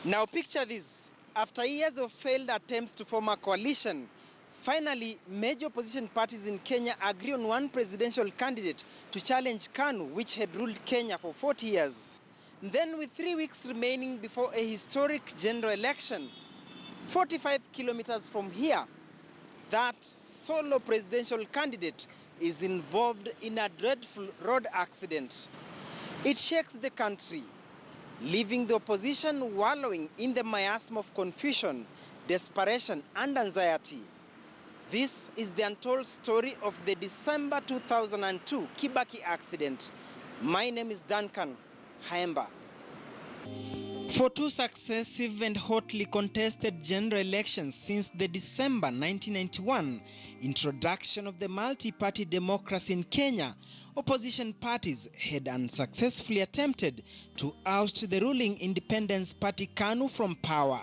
Now picture this. After years of failed attempts to form a coalition, finally major opposition parties in Kenya agree on one presidential candidate to challenge KANU, which had ruled Kenya for 40 years. Then, with 3 weeks remaining before a historic general election, 45 kilometers from here, that solo presidential candidate is involved in a dreadful road accident. It shakes the country, leaving the opposition wallowing in the miasma of confusion, desperation, and anxiety. This is the untold story of the December 2002 Kibaki accident. My name is Duncan Haemba. For two successive and hotly contested general elections since the December 1991 introduction of the multi-party democracy in Kenya, opposition parties had unsuccessfully attempted to oust the ruling Independence Party KANU from power,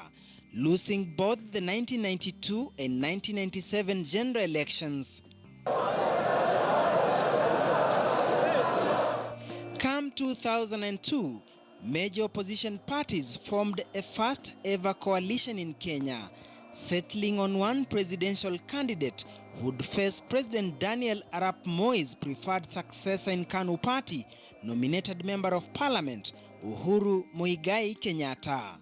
losing both the 1992 and 1997 general elections. Come 2002, major opposition parties formed a first-ever coalition in Kenya, settling on one presidential candidate who would face President Daniel Arap Moi's preferred successor in KANU party, nominated Member of Parliament Uhuru Muigai Kenyatta.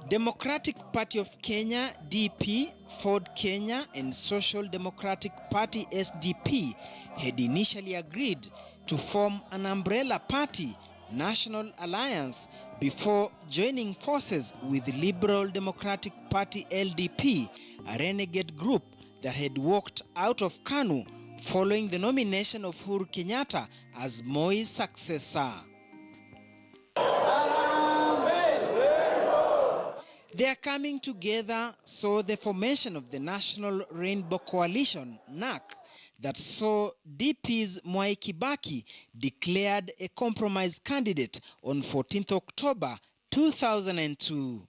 Democratic Party of Kenya (DP), Ford Kenya, and Social Democratic Party (SDP) had initially agreed to form an umbrella party, National Alliance, before joining forces with Liberal Democratic Party (LDP), a renegade group that had walked out of KANU following the nomination of Uhuru Kenyatta as Moi's successor. Their coming together saw the formation of the National Rainbow Coalition (NAC) that saw DP's Mwai Kibaki declared a compromise candidate on 14th October 2002.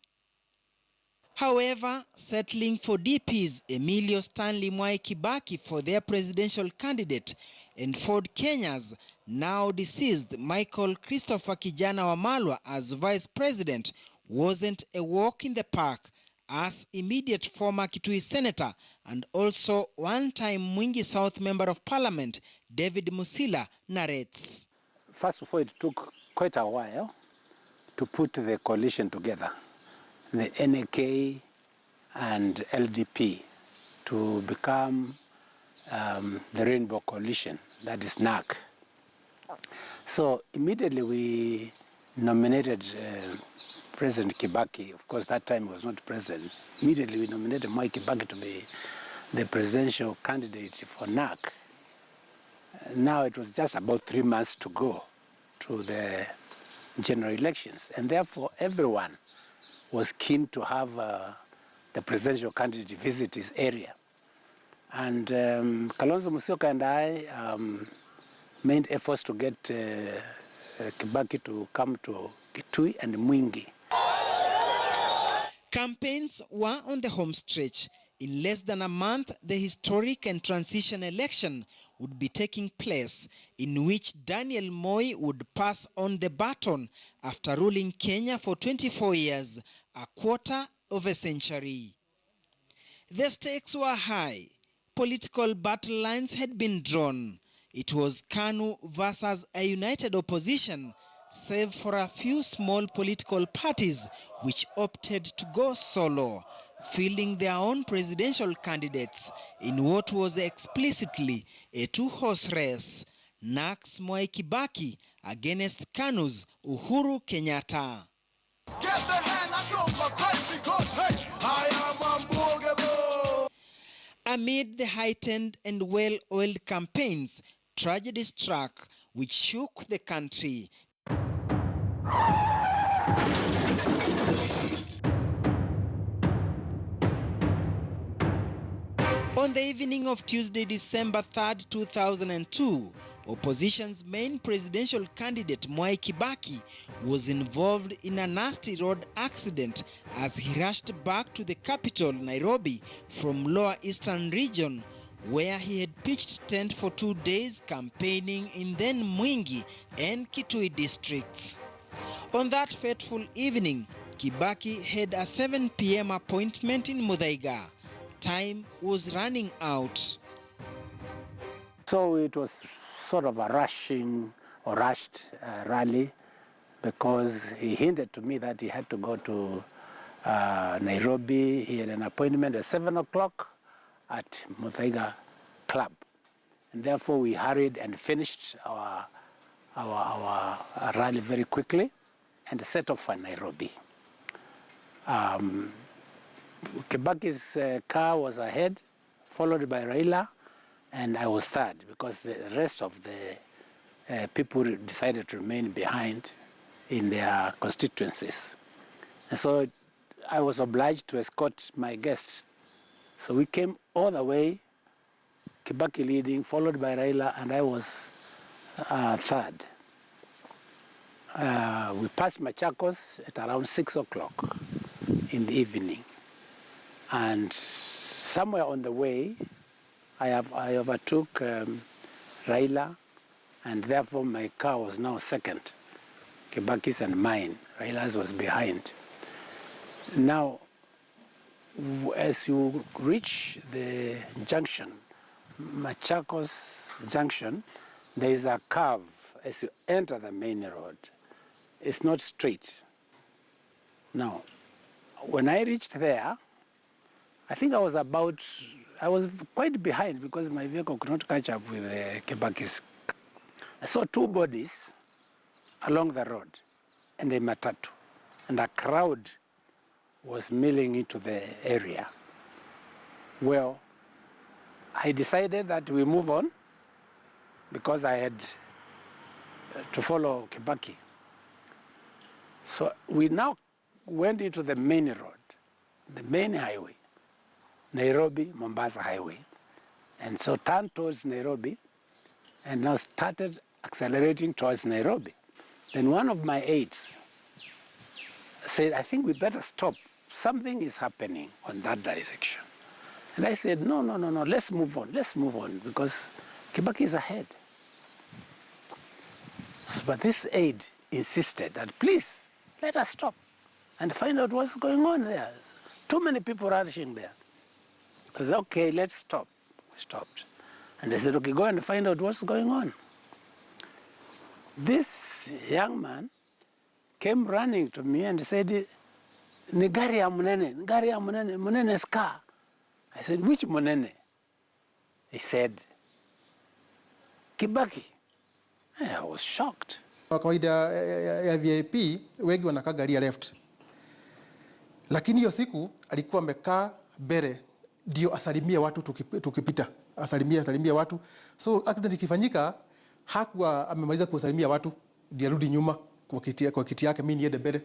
However, settling for DP's Emilio Stanley Mwai Kibaki for their presidential candidate and Ford Kenya's now deceased Michael Christopher Kijana Wamalwa as vice president wasn't a walk in the park, as immediate former Kitui Senator and also one-time Mwingi South Member of Parliament David Musila narrates. First of all, it took quite a while to put the coalition together, the NAK and LDP, to become the Rainbow Coalition, that is NAC. So immediately we nominated President Kibaki. Of course, that time he was not president. Immediately we nominated Mwai Kibaki to be the presidential candidate for NAC. Now it was just about 3 months to go to the general elections, and therefore everyone was keen to have the presidential candidate visit his area. And Kalonzo Musyoka and I made efforts to get Kibaki to come to Kitui and Mwingi. Campaigns were on the home stretch. In less than a month, the historic and transition election would be taking place, in which Daniel Moi would pass on the baton after ruling Kenya for 24 years, a quarter of a century. The stakes were high. Political battle lines had been drawn. It was KANU versus a united opposition, save for a few small political parties which opted to go solo, fielding their own presidential candidates in what was explicitly a two-horse race, NAC's Mwai Kibaki against KANU's Uhuru Kenyatta. Get the hand I drove my face because, hey, I am unbogable. Amid the heightened and well-oiled campaigns, tragedy struck, which shook the country. On the evening of Tuesday, December 3rd, 2002, opposition's main presidential candidate Mwai Kibaki was involved in a nasty road accident as he rushed back to the capital, Nairobi, from Lower Eastern region, where he had pitched tent for 2 days campaigning in then Mwingi and Kitui districts. On that fateful evening, Kibaki had a 7 p.m. appointment in Muthaiga. Time was running out. So it was sort of a rushed rally, because he hinted to me that he had to go to Nairobi. He had an appointment at 7 o'clock at Muthaiga Club. And therefore we hurried and finished our rally very quickly and set off for Nairobi. Kibaki's car was ahead, followed by Raila, and I was third because the rest of the people decided to remain behind in their constituencies. And so I was obliged to escort my guests. So we came all the way, Kibaki leading, followed by Raila, and I was third. We passed Machakos at around 6 o'clock in the evening. And somewhere on the way, I overtook Raila, and therefore my car was now second. Kibaki's and mine. Raila's was behind. Now, as you reach the junction, Machakos Junction, there is a curve as you enter the main road. It's not straight. Now, when I reached there, I think I was quite behind because my vehicle could not catch up with Kibaki's. I saw two bodies along the road and a matatu, and a crowd was milling into the area. Well, I decided that we move on because I had to follow Kibaki. So we now went into the main road, the main highway, Nairobi-Mombasa highway. And so turned towards Nairobi and now started accelerating towards Nairobi. Then one of my aides said, I think we better stop. Something is happening on that direction. And I said, no, let's move on, because Kibaki is ahead. So, but this aide insisted that, please, let us stop and find out what's going on there. Too many people rushing there. I said, okay, let's stop. We stopped. And I said, okay, go and find out what's going on. This young man came running to me and said, ni gari ya munene, munene's car. I said, which munene? He said, Kibaki. I was shocked. Kwa kawaida ya VIP wengi wanakaa gari ya left, lakini hiyo siku alikuwa amekaa mbele ndio asalimie watu tukipita, asalimie watu. So accident ikifanyika hakuwa amemaliza kusalimia watu ndio arudi nyuma kwa kiti yake, mimi niende mbele.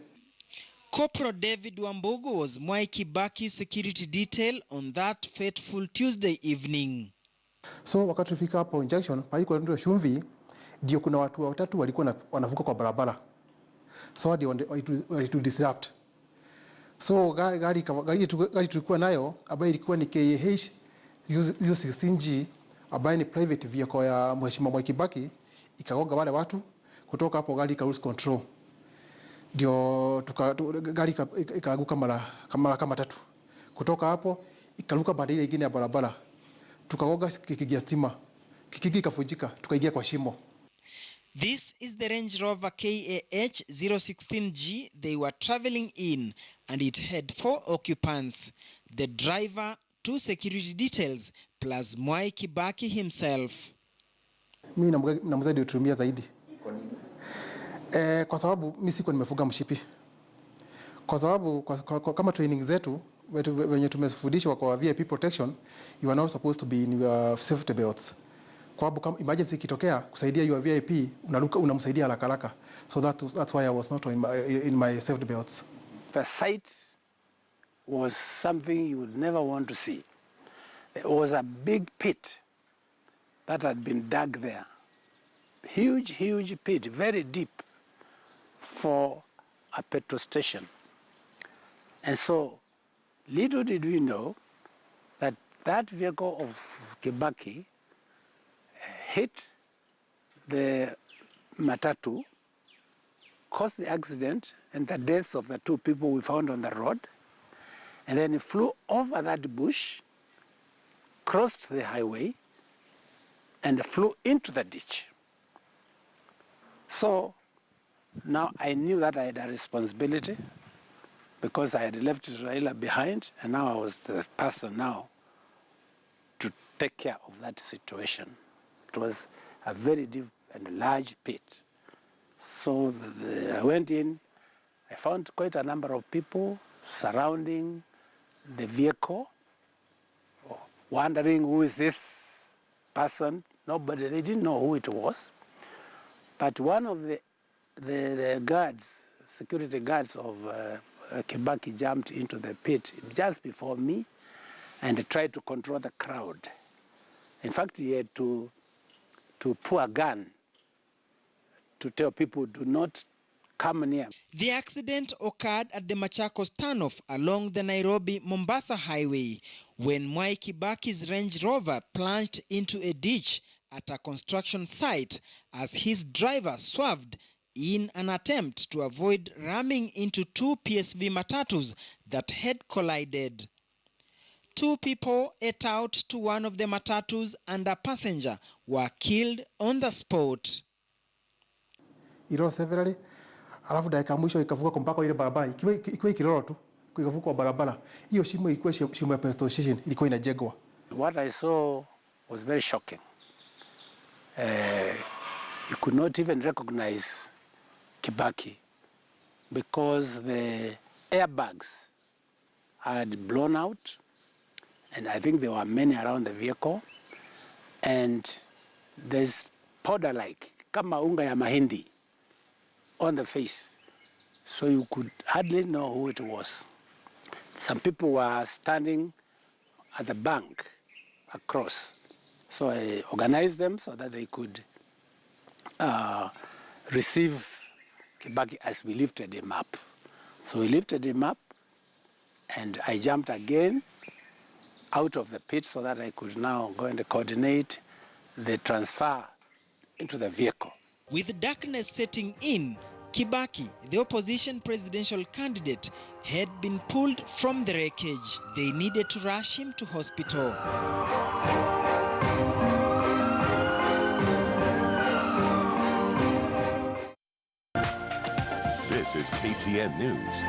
Corporal David Wambugu was Mwai Kibaki's security detail on that fateful Tuesday evening. So wakati tulifika hapo junction, palikuwa ndio Shumvi, ndio kuna watu watatu walikuwa wanavuka kwa barabara. So ndio walitu disrupt. So gari tulikuwa nayo ambayo ilikuwa ni KH 016G ambayo ni private vehicle ya Mheshimiwa Mwai Kibaki, ikagonga wale watu. Kutoka hapo gari lose control. Ndio gari ikaanguka mara tatu. Kutoka hapo ikaruka badala nyingine ya barabara. Tukagonga kikigi ya stima. Kikigi ikavunjika, tukaingia kwa shimo. This is the Range Rover KAH 016G they were traveling in, and it had 4 occupants: the driver, 2 security details, plus Mwai Kibaki himself. Mimi na mzee ndio tuliumia zaidi. Kwa nini? Kwa sababu mimi sikuwa nimefuga mshipi. Kwa sababu kama training zetu wenye tumefundishwa kwa VIP protection, you are not supposed to be in your safety belts. Kwa sababu kama emergency ikitokea kusaidia your VIP, unamsaidia haraka. So that's why I was not in my safety belts. The sight was something you would never want to see. There was a big pit that had been dug there. Huge pit, very deep, for a petrol station. And so, little did we know that that vehicle of Kibaki hit the matatu caused the accident and the deaths of the 2 people we found on the road. And then he flew over that bush, crossed the highway, and flew into the ditch. So now I knew that I had a responsibility because I had left Raila behind, and now I was the person now to take care of that situation. It was a very deep and large pit. So I went in, I found quite a number of people surrounding the vehicle, wondering who is this person. Nobody, they didn't know who it was. But one of the guards, security guards of Kibaki jumped into the pit just before me and tried to control the crowd. In fact, he had to pull a gun to tell people do not come near. The accident occurred at the Machakos turnoff along the Nairobi-Mombasa highway when Mwai Kibaki's Range Rover plunged into a ditch at a construction site as his driver swerved in an attempt to avoid ramming into 2 PSV matatus that had collided. 2 people ate out to one of the matatus and a passenger were killed on the spot. Ilo severally, alafu dakika mwisho ikavuka mpaka ile barabara ikiwa ikilolo tu ikavuka kwa barabara. Hiyo shimo ilikuwa shimo ya petrol station, ilikuwa inajengwa. What I saw was very shocking. You could not even recognize Kibaki because the airbags had blown out, and I think there were many around the vehicle, and there's powder-like, kama unga ya mahindi, on the face, so you could hardly know who it was. Some people were standing at the bank across, so I organized them so that they could receive Kibaki as we lifted him up. So we lifted him up, and I jumped again out of the pit so that I could now go and coordinate the transfer into the vehicle. With darkness setting in, Kibaki, the opposition presidential candidate, had been pulled from the wreckage. They needed to rush him to hospital. This is KTN News.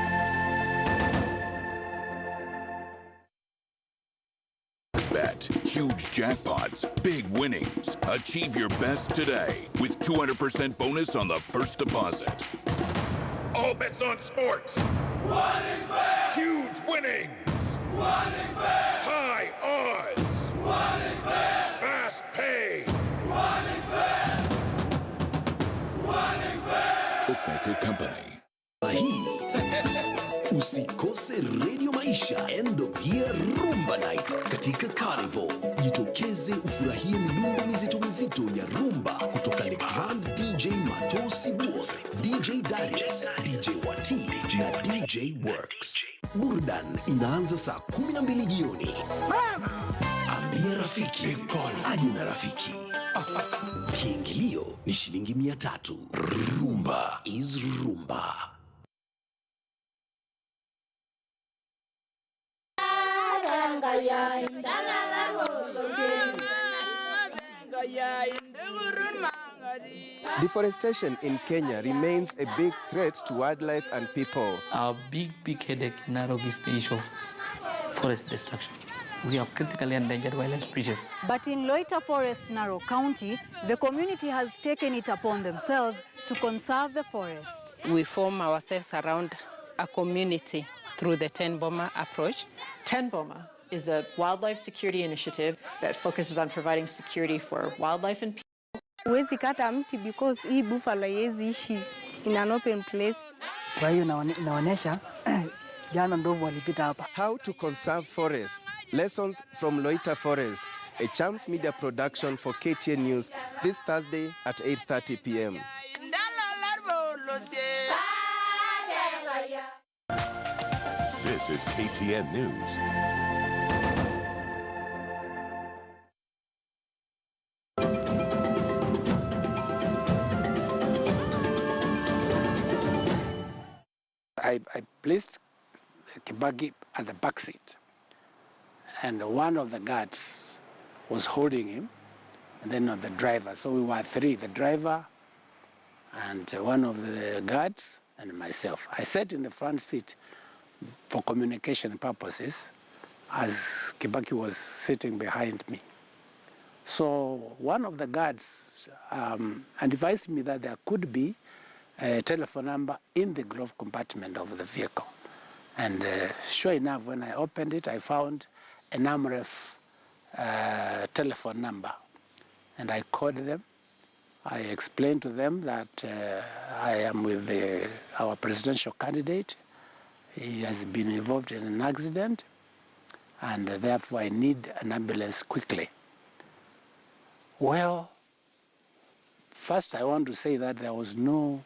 Bet, huge jackpots, big winnings. Achieve your best today with 200% bonus on the first deposit. All bets on sports. What is fair? Huge winnings. What is fair? High odds. What is fair? Fast pay. What is fair? What is fair? Bookmaker Company. Hii usikose Radio Maisha End of Year Rumba Night katika Carnival. Jitokeze ufurahie midundo mizito mizito ya rumba kutoka Le Grand DJ Matosi Buor, DJ Darius, DJ Wati na DJ Works. Burdan inaanza saa 12 jioni. Ambia rafiki, aje na rafiki. Kiingilio ni shilingi 300. Rumba is rumba. Deforestation in Kenya remains a big threat to wildlife and people. Our big headache in Nairobi is the issue of forest destruction. We have critically endangered wildlife species. But in Loita Forest, Narok County, the community has taken it upon themselves to conserve the forest. We form ourselves around a community through the 10-bomber approach. 10-bomber is a wildlife security initiative that focuses on providing security for wildlife and people. Huwezi kata mti because hii buffalo haiwezi ishi in an open place. Kwa hiyo inaonyesha jana ndovu walipita hapa. How to conserve forests. Lessons from Loita Forest. A Chams Media production for KTN News this Thursday at 8:30 p.m. This is KTN News. I placed Kibaki at the back seat, and one of the guards was holding him, and then the driver. So we were three, the driver and one of the guards and myself. I sat in the front seat for communication purposes as Kibaki was sitting behind me. So one of the guards advised me that there could be a telephone number in the glove compartment of the vehicle. And sure enough, when I opened it, I found an AMREF telephone number. And I called them. I explained to them that I am with our presidential candidate. He has been involved in an accident, and therefore I need an ambulance quickly. Well, first I want to say that there was no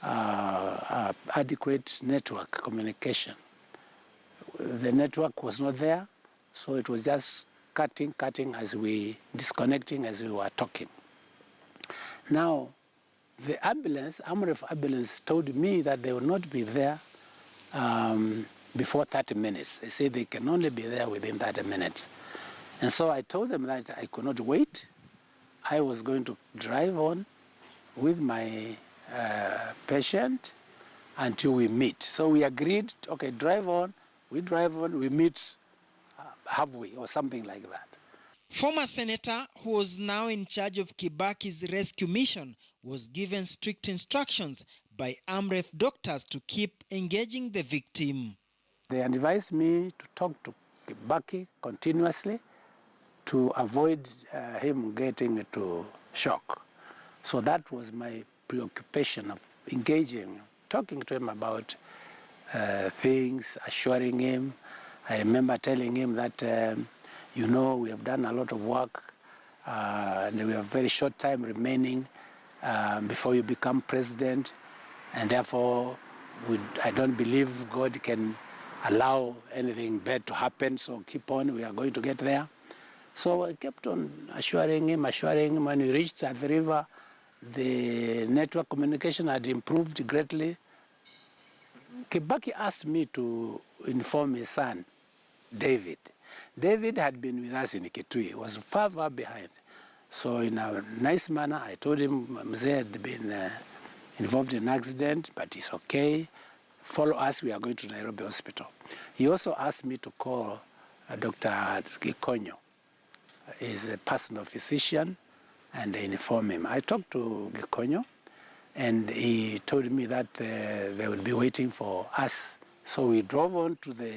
adequate network communication. The network was not there, so it was just cutting disconnecting as we were talking. Now, the ambulance, AMREF ambulance, told me that they will not be there before 30 minutes. They say they can only be there within 30 minutes. And so I told them that I could not wait. I was going to drive on with my patient until we meet. So we agreed, okay, drive on, we meet halfway or something like that. Former senator, who was now in charge of Kibaki's rescue mission, was given strict instructions by AMREF doctors to keep engaging the victim. They advised me to talk to Kibaki continuously to avoid him getting into shock. So that was my preoccupation of engaging, talking to him about things, assuring him. I remember telling him that you know, we have done a lot of work and we have a very short time remaining before you become president, and therefore I don't believe God can allow anything bad to happen, so keep on, we are going to get there. So I kept on assuring him. When we reached at the river, the network communication had improved greatly. Kibaki asked me to inform his son, David. David had been with us in Kitui. He was far, far behind. So in a nice manner, I told him Mzee had been involved in an accident, but it's okay. Follow us, we are going to Nairobi Hospital. He also asked me to call Dr. Gikonyo. He's a personal physician, and inform him. I talked to Gikonyo, and he told me that they would be waiting for us. So we drove on to the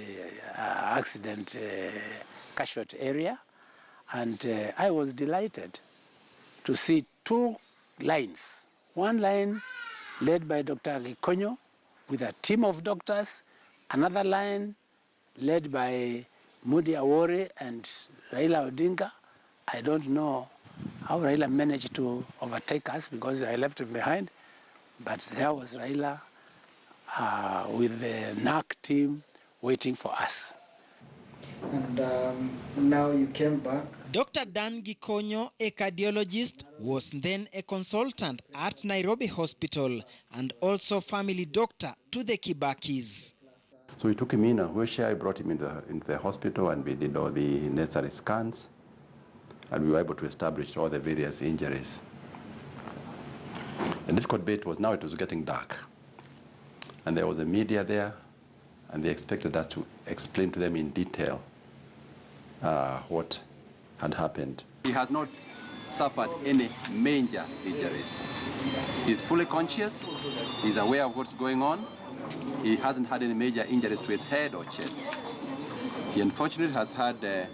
accident casualty area, and I was delighted to see two lines. One line led by Dr. Gikonyo with a team of doctors, another line led by Mudi Awori and Raila Odinga. I don't know how Raila managed to overtake us because I left him behind, but there was Raila with the NAC team waiting for us. And now you came back. Dr. Dan Gikonyo, a cardiologist, was then a consultant at Nairobi Hospital and also family doctor to the Kibakis. So we took him in a wheelchair, I brought him into the hospital, and we did all the necessary scans, and we were able to establish all the various injuries. The difficult bit was now it was getting dark, and there was the media there, and they expected us to explain to them in detail what had happened. He has not suffered any major injuries. He's fully conscious, he's aware of what's going on. He hasn't had any major injuries to his head or chest. He unfortunately has had a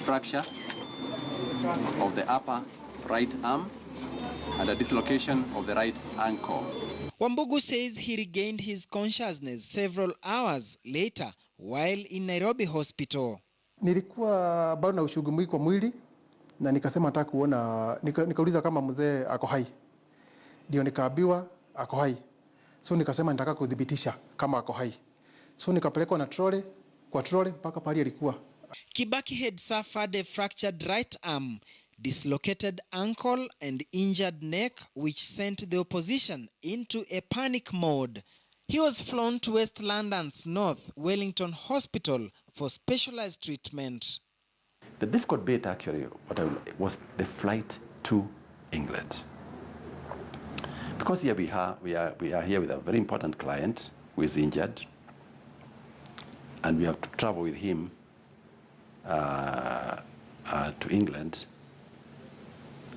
fracture of the upper right arm and a dislocation of the right ankle. Wambugu says he regained his consciousness several hours later while in Nairobi Hospital. Nilikuwa bado na ushugu mwingi kwa mwili na nikasema nataka kuona, nikauliza kama mzee ako hai. Ndio nikaambiwa ako hai. So nikasema nataka kudhibitisha kama ako hai. So nikapelekwa na kwa trole mpaka pale alikuwa. Kibaki had suffered a fractured right arm, dislocated ankle and injured neck, which sent the opposition into a panic mode. He was flown to West London's North Wellington Hospital for specialized treatment. The difficult bit actually was the flight to England. Because here we are here with a very important client who is injured, and we have to travel with him to England,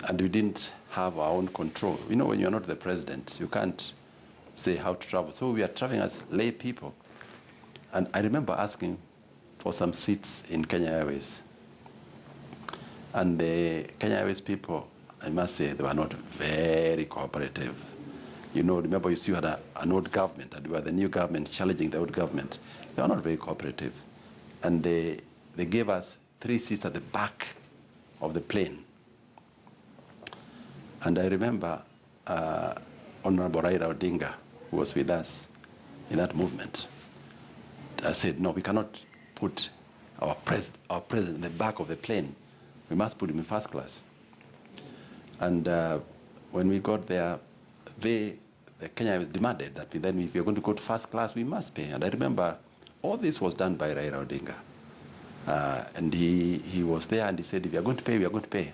and we didn't have our own control. You know, when you're not the president, you can't say how to travel. So we are traveling as lay people. And I remember asking for some seats in Kenya Airways. And the Kenya Airways people, I must say, they were not very cooperative. You know, remember you still had an old government, and we were the new government challenging the old government. They were not very cooperative. And they gave us 3 seats at the back of the plane. And I remember Honorable Raila Odinga, who was with us in that movement, I said, no, we cannot put our president in the back of the plane. We must put him in first class. And when we got there, the Kenya demanded that then if you're going to go to first class, we must pay. And I remember all this was done by Raila Odinga. And he was there and he said, if you're going to pay, we are going to pay.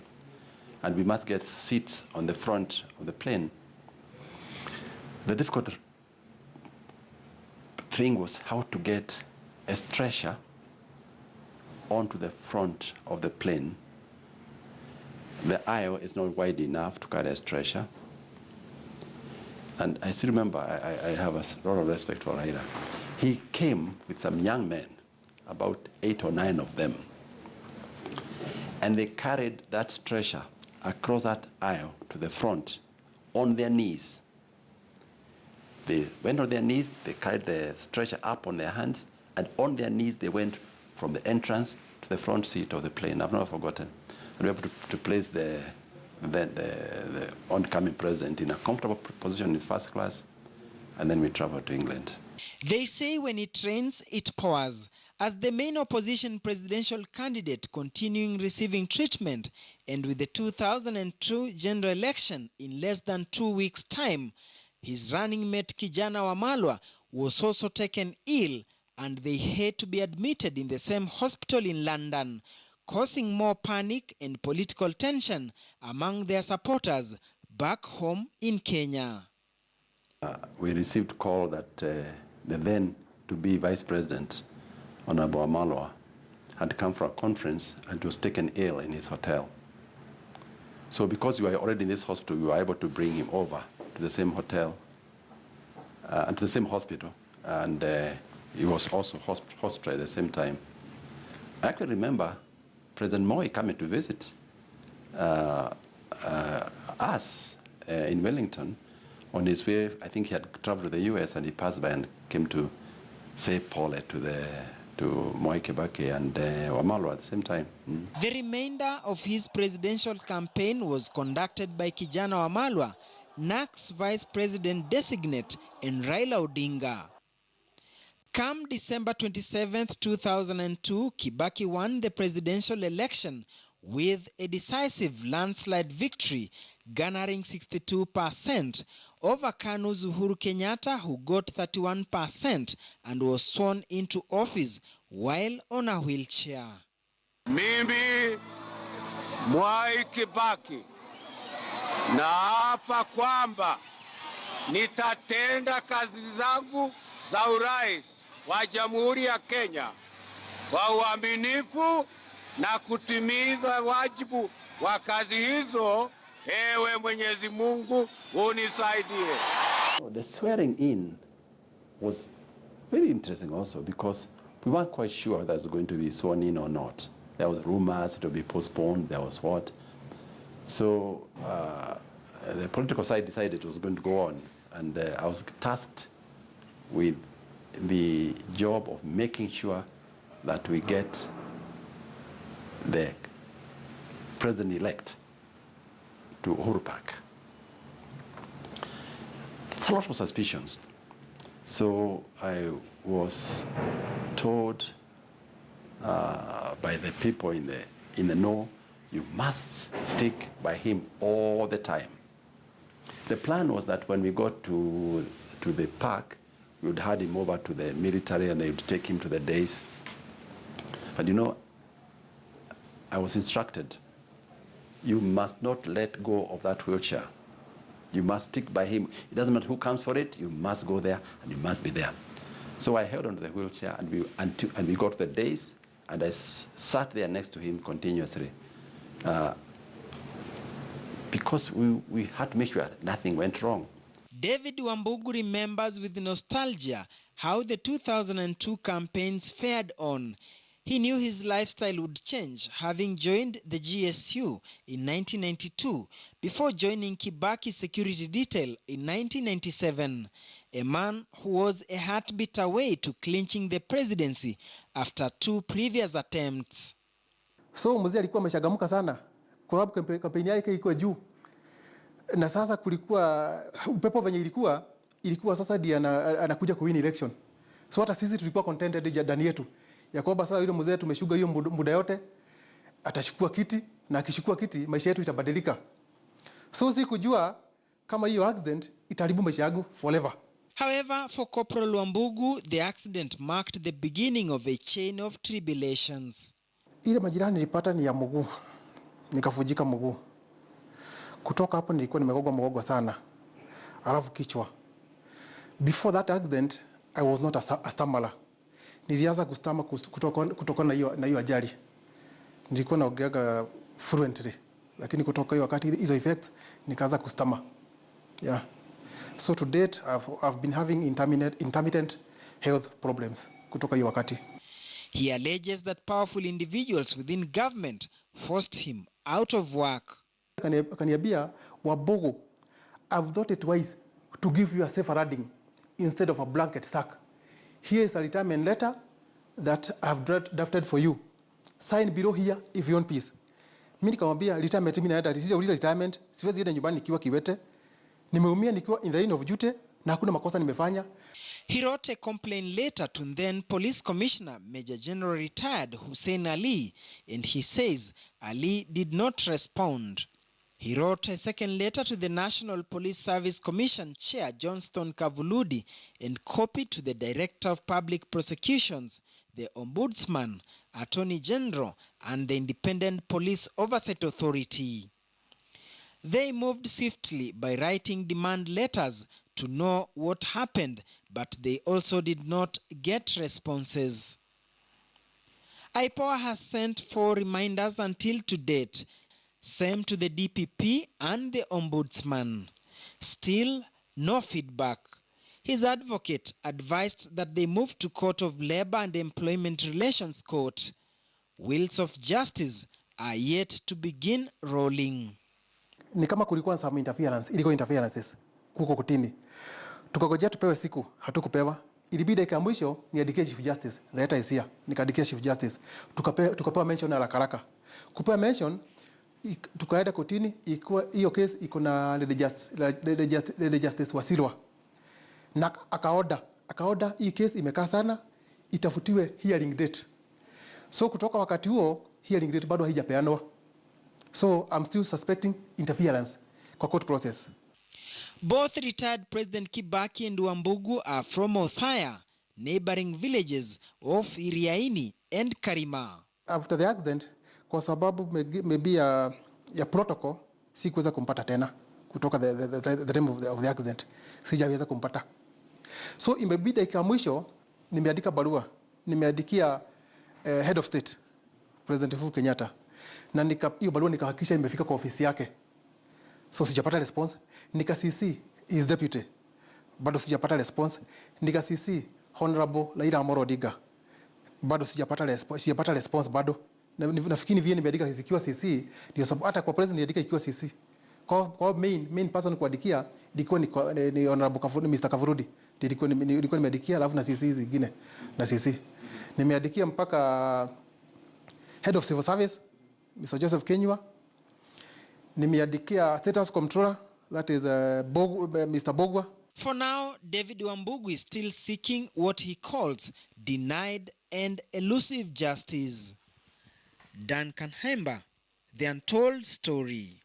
And we must get seats on the front of the plane. The difficult thing was how to get a stretcher onto the front of the plane. The aisle is not wide enough to carry a stretcher. And I still remember, I have a lot of respect for Raila. He came with some young men, about 8 or 9 of them. And they carried that stretcher across that aisle to the front on their knees. They went on their knees, they carried the stretcher up on their hands, and on their knees they went from the entrance to the front seat of the plane. I've never forgotten. And we were able to place the oncoming president in a comfortable position in first class, and then we traveled to England. They say when it rains, it pours. As the main opposition presidential candidate continuing receiving treatment, and with the 2002 general election in less than 2 weeks' time, his running mate Kijana Wamalwa was also taken ill, and they had to be admitted in the same hospital in London, causing more panic and political tension among their supporters back home in Kenya. We received call that the then to-be vice president, Honorable Wamalwa, had come for a conference and was taken ill in his hotel. So because we were already in this hospital, we were able to bring him over to the same hotel and to the same hospital, and he was also hospitalized at the same time. I actually remember President Mwai coming to visit us in Wellington. On his way, I think he had traveled to the US, and he passed by and came to say pole to Mwai, Kibaki and Wamalwa at the same time. The remainder of his presidential campaign was conducted by Kijana Wamalwa, NAC's vice president designate, and Raila Odinga. Come December 27, 2002, Kibaki won the presidential election with a decisive landslide victory, garnering 62% over KANU's Uhuru Kenyatta, who got 31% and was sworn into office while on a wheelchair. Mimi Mwai Kibaki naapa kwamba nitatenda kazi zangu za urais wa Jamhuri ya Kenya kwa uaminifu na kutimiza wajibu wa kazi hizo. Ewe Mwenyezi Mungu unisaidie. The swearing in was very interesting also, because we weren't quite sure whether it was going to be sworn in or not. There was rumors it would be postponed, there was what. So the political side decided it was going to go on, and I was tasked with the job of making sure that we get the president-elect to Uhuru Park. It's a lot of suspicions. So I was told by the people in the know, you must stick by him all the time. The plan was that when we got to the park, we would hand him over to the military and they would take him to the days. But you know, I was instructed, you must not let go of that wheelchair. You must stick by him. It doesn't matter who comes for it, you must go there and you must be there. So I held onto the wheelchair and we got to the days and I sat there next to him continuously. Because we had to make sure nothing went wrong. David Wambugu remembers with nostalgia how the 2002 campaigns fared on. He knew his lifestyle would change, having joined the GSU in 1992 before joining Kibaki security detail in 1997. A man who was a heartbeat away to clinching the presidency after 2 previous attempts. So mzee alikuwa ameshagamuka sana kwa sababu kampeni yake ilikuwa juu. Na sasa kulikuwa upepo venye ilikuwa sasa ndiye anakuja kuwin election. So hata sisi tulikuwa contented ndani yetu ya kwamba sasa yule mzee tumeshuga hiyo muda yote atachukua kiti na akishukua kiti maisha yetu itabadilika. So si kujua kama hiyo accident itaharibu maisha yangu forever. However, for Corporal Wambugu, the accident marked the beginning of a chain of tribulations. Ile majeraha nilipata ni ya mguu. Nikavunjika mguu. Kutoka hapo nilikuwa nimegogwa sana. Alafu kichwa. Before that accident, I was not a stammerer. Nilianza kustama kutoka na hiyo ajali. Nilikuwa naongeaga fluently. Lakini kutoka hiyo wakati hizo effects nikaanza kustama. Yeah. So to date I've been having intermittent health problems kutoka hiyo wakati. He alleges that powerful individuals within government forced him out of work. Kaniambia, Wambugu, I've thought it twice to give you a safer riding instead of a blanket sack. Here is a retirement letter that I've drafted for you. Sign below here if you want peace. Mimi nikamwambia retirement mimi naenda retirement, siwezi enda nyumbani nikiwa kiwete. Nimeumia nikiwa in the line of duty na hakuna makosa nimefanya. He wrote a complaint letter to then Police Commissioner Major General retired Hussein Ali, and he says Ali did not respond. He wrote a second letter to the National Police Service Commission Chair Johnston Kavuludi and copied to the Director of Public Prosecutions, the Ombudsman, Attorney General, and the Independent Police Oversight Authority. They moved swiftly by writing demand letters to know what happened, but they also did not get responses. IPOA has sent 4 reminders until to date, same to the DPP and the Ombudsman. Still, no feedback. His advocate advised that they move to Court of Labor and Employment Relations Court. Wheels of justice are yet to begin rolling. Ni kama kulikuwa some interferences kuko kutini. Tukagojea tupewe siku, hatukupewa. Ilibidi dakika mwisho niandikie Chief Justice. The letter is here. Nikaandikia Chief Justice. Tukapewa mention haraka haraka. Kupewa mention tukaenda kotini, hiyo case iko na the justice Wasilwa. Na akaoda hii case imekaa sana, itafutiwe hearing date. So kutoka wakati huo hearing date bado haijapeanwa. So I'm still suspecting interference kwa court process. Both retired President Kibaki and Wambugu are from Othaya, neighboring villages of Iriaini and Karima. After the accident, kwa sababu maybe ya protocol, sikuweza kumpata tena kutoka the time of the accident. Sijaweza kumpata. So imebidi dakika mwisho nimeandika barua. Nimeandikia head of state, President Uhuru Kenyatta. Na hiyo barua nikahakikisha imefika kwa ofisi yake. So sijapata response. Nika CC his deputy. Bado sijapata response. Nika CC Honorable Raila Amolo Odinga. Bado sijapata response bado. Nafikiri vile nimeandika ikiwa CC ndio sababu hata kwa president niandika ikiwa CC. Kwa main person kuandikia ilikuwa ni Honorable Mr. Kavurudi. Nilikuwa nimeandikia alafu na CC zingine na CC. Nimeandikia mpaka Head of Civil Service Mr. Joseph Kenywa. Nimeandikia Status Controller, that is Mr. Bogwa. For now, David Wambugu is still seeking what he calls denied and elusive justice. Duncan Hemba, The Untold Story.